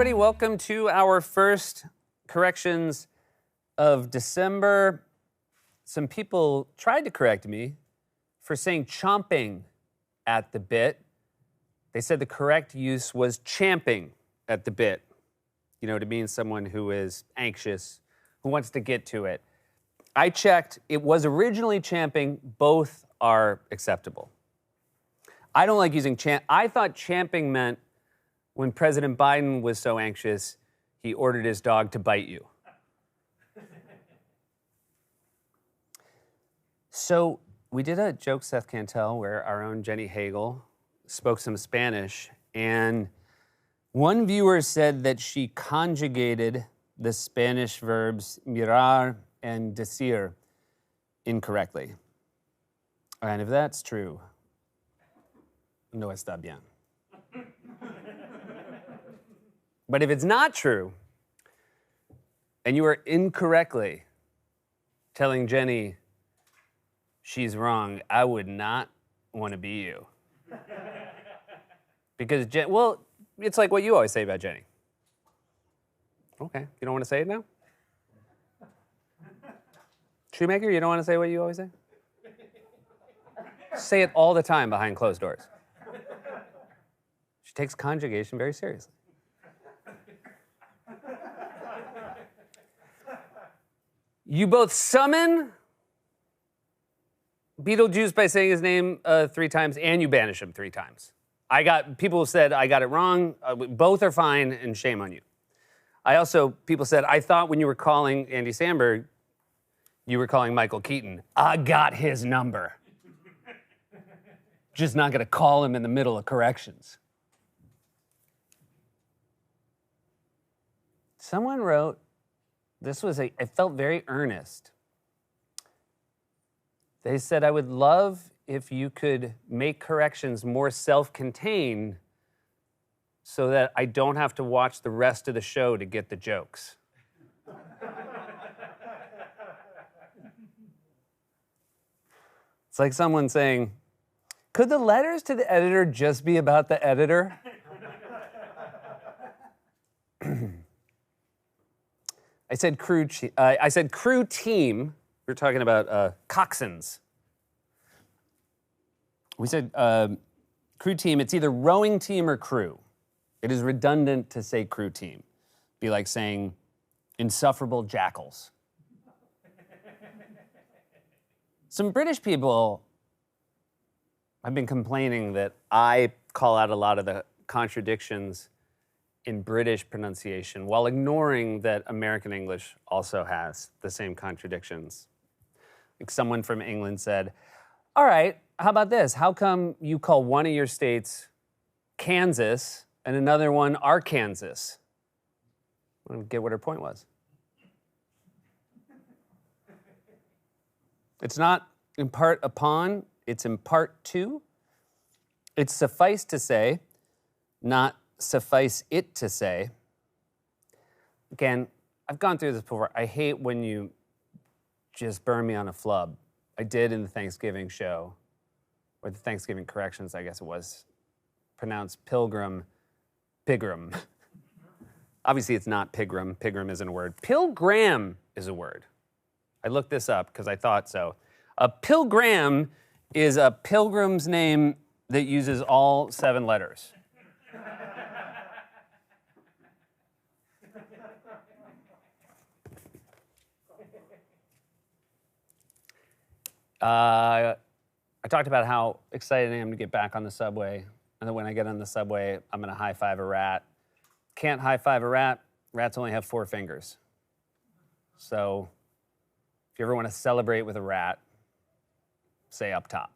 everybody. Welcome to our first corrections of December. Some people tried to correct me for saying chomping at the bit. They said the correct use was champing at the bit. You know, to mean someone who is anxious, who wants to get to it. I checked. It was originally champing. Both are acceptable. I don't like using champ. I thought champing meant when President Biden was so anxious, he ordered his dog to bite you. So we did a Joke Seth Can't Tell where our own Jenny Hagel spoke some Spanish, and one viewer said that she conjugated the Spanish verbs mirar and decir incorrectly. And if that's true, no está bien. But if it's not true, and you are incorrectly telling Jenny she's wrong, I would not want to be you. Because, well, it's like what you always say about Jenny. Okay, you don't want to say it now? Shoemaker, you don't want to say what you always say? Say it all the time behind closed doors. She takes conjugation very seriously. You both summon Beetlejuice by saying his name 3 times, and you banish him 3 times. People said I got it wrong. Both are fine, and shame on you. People said, I thought when you were calling Andy Samberg, you were calling Michael Keaton. I got his number. Just not gonna call him in the middle of corrections. Someone wrote, it felt very earnest. They said, I would love if you could make corrections more self-contained so that I don't have to watch the rest of the show to get the jokes. It's like someone saying, could the letters to the editor just be about the editor? I said crew team. We're talking about coxswains. We said crew team. It's either rowing team or crew. It is redundant to say crew team. Be like saying insufferable jackals. Some British people have been complaining that I call out a lot of the contradictions in British pronunciation while ignoring that American English also has the same contradictions. Like someone from England said, all right, how about this? How come you call one of your states Kansas and another one Arkansas? I don't get what her point was. It's not in part upon, it's in part to. It's suffice to say, not suffice it to say. Again, I've gone through this before. I hate when you just burn me on a flub. I did in the Thanksgiving show, or the Thanksgiving corrections, I guess it was, pronounced Pigram. Obviously, it's not Pigram. Pigram isn't a word. Pilgram is a word. I looked this up because I thought so. A pilgrim is a pilgrim's name that uses all 7 letters. I talked about how excited I am to get back on the subway, and that when I get on the subway, I'm gonna high-five a rat. Can't high-five a rat. Rats only have 4 fingers. So if you ever want to celebrate with a rat, say up top.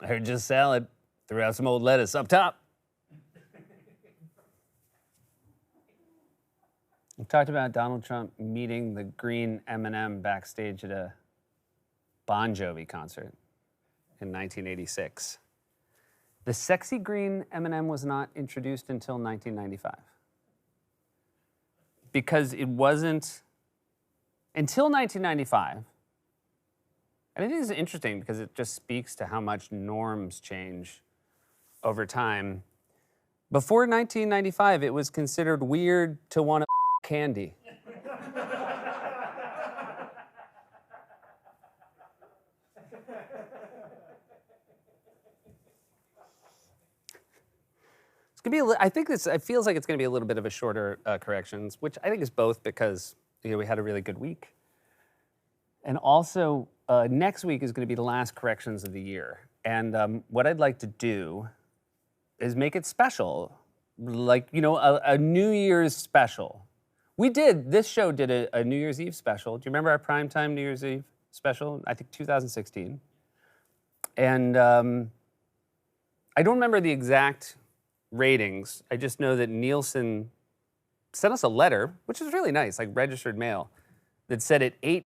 I heard just salad. Threw out some old lettuce up top. We talked about Donald Trump meeting the green M&M backstage at a Bon Jovi concert in 1986. The sexy green M&M was not introduced until 1995. Because it wasn't until 1995. And it is interesting because it just speaks to how much norms change over time. Before 1995, it was considered weird to want to candy. It's gonna be. I think this. It feels like it's gonna be a little bit of a shorter corrections, which I think is both because we had a really good week, and also next week is gonna be the last corrections of the year. And what I'd like to do is make it special, like a New Year's special. This show did a New Year's Eve special. Do you remember our primetime New Year's Eve special? I think 2016. And I don't remember the exact ratings. I just know that Nielsen sent us a letter, which was really nice, like registered mail, that said it ate.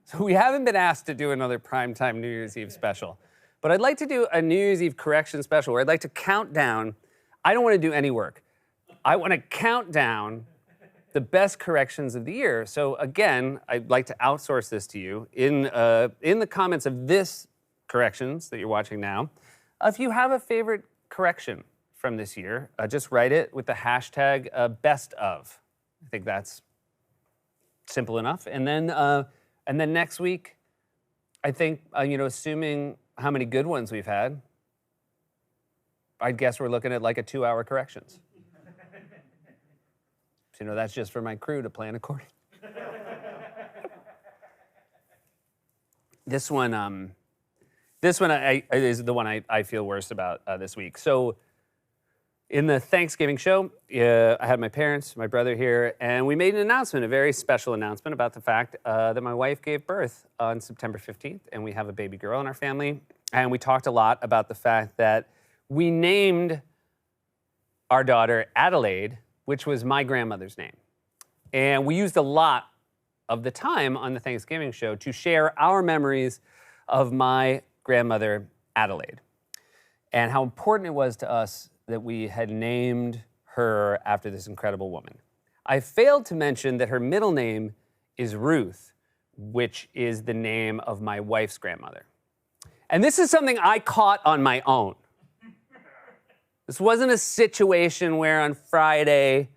So we haven't been asked to do another primetime New Year's Eve special. But I'd like to do a New Year's Eve correction special where I'd like to count down. I don't want to do any work. I want to count down the best corrections of the year. So again, I'd like to outsource this to you. In the comments of this corrections that you're watching now, if you have a favorite correction from this year, just write it with the hashtag best of. I think that's simple enough. And then next week, I think, assuming how many good ones we've had, I'd guess we're looking at like a 2-hour corrections. So, that's just for my crew to plan according. This one is the one I feel worst about this week. So, in the Thanksgiving show, I had my parents, my brother here, and we made an announcement, a very special announcement about the fact that my wife gave birth on September 15th, and we have a baby girl in our family. And we talked a lot about the fact that we named our daughter Adelaide, which was my grandmother's name. And we used a lot of the time on the Thanksgiving show to share our memories of my grandmother, Adelaide, and how important it was to us that we had named her after this incredible woman. I failed to mention that her middle name is Ruth, which is the name of my wife's grandmother. And this is something I caught on my own. This wasn't a situation where on Friday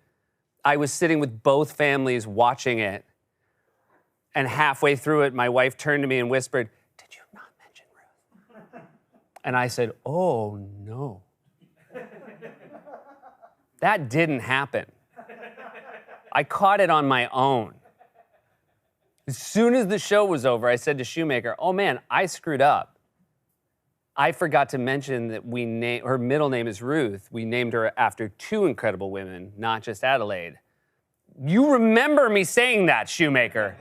I was sitting with both families watching it, and halfway through it, my wife turned to me and whispered, "Did you not mention Ruth?" And I said, "Oh, no." That didn't happen. I caught it on my own. As soon as the show was over, I said to Shoemaker, "Oh man, I screwed up. I forgot to mention that her middle name is Ruth. We named her after two incredible women, not just Adelaide." You remember me saying that, Shoemaker.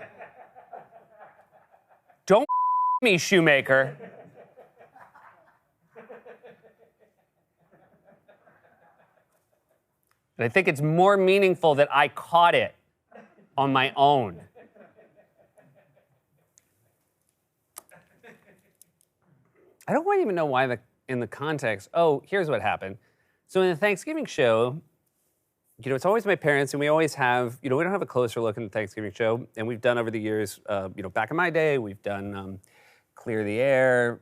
Don't me, Shoemaker. But I think it's more meaningful that I caught it on my own. I don't even know why in the context. Oh, here's what happened. So in the Thanksgiving show, it's always my parents, and we always have, we don't have a closer look in the Thanksgiving show, and we've done over the years, back in my day, we've done Clear the Air,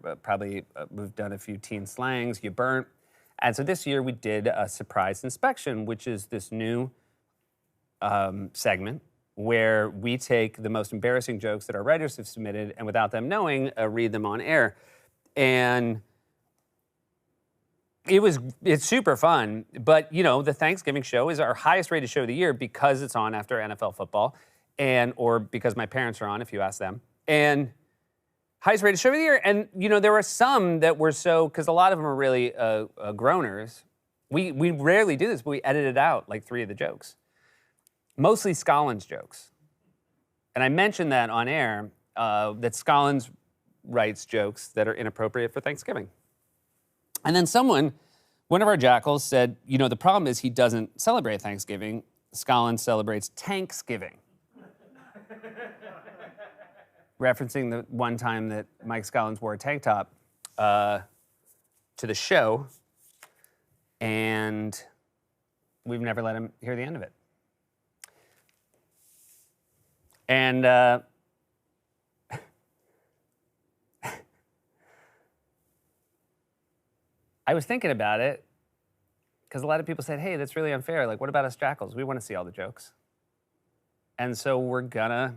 we've done a few teen slangs, You Burnt. And so this year we did a surprise inspection, which is this new segment where we take the most embarrassing jokes that our writers have submitted, and without them knowing, read them on air. And it's super fun, but the Thanksgiving show is our highest rated show of the year because it's on after NFL football, or because my parents are on, if you ask them, and highest rated show of the year. And there were some that were because a lot of them are really groaners. We rarely do this, but we edited out like 3 of the jokes, mostly Scollins jokes. And I mentioned that on air, that Scollins writes jokes that are inappropriate for Thanksgiving. And then one of our jackals said, the problem is he doesn't celebrate Thanksgiving. Scollins celebrates Tanksgiving. Referencing the one time that Mike Scollins wore a tank top to the show, and we've never let him hear the end of it. And I was thinking about it because a lot of people said, hey, that's really unfair. Like, what about us jackals? We want to see all the jokes. And so we're gonna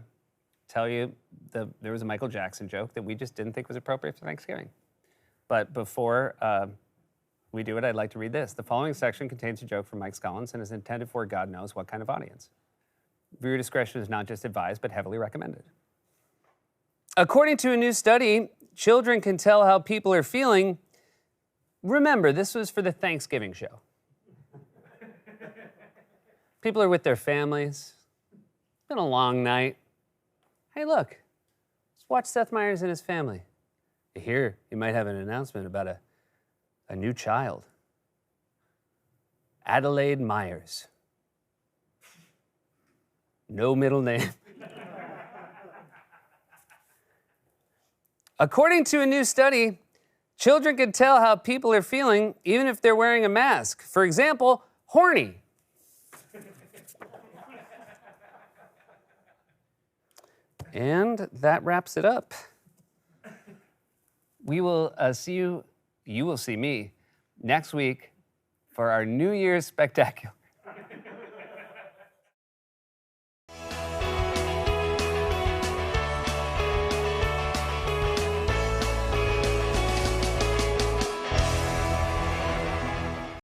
tell you there was a Michael Jackson joke that we just didn't think was appropriate for Thanksgiving. But before we do it, I'd like to read this. The following section contains a joke from Mike Scollins and is intended for God knows what kind of audience. Viewer discretion is not just advised, but heavily recommended. According to a new study, children can tell how people are feeling. Remember, this was for the Thanksgiving show. People are with their families. It's been a long night. Hey, look, let's watch Seth Meyers and his family. You hear he might have an announcement about a new child. Adelaide Myers. No middle name. According to a new study, children can tell how people are feeling even if they're wearing a mask. For example, horny. And that wraps it up. We will see you will see me next week for our New Year's spectacular.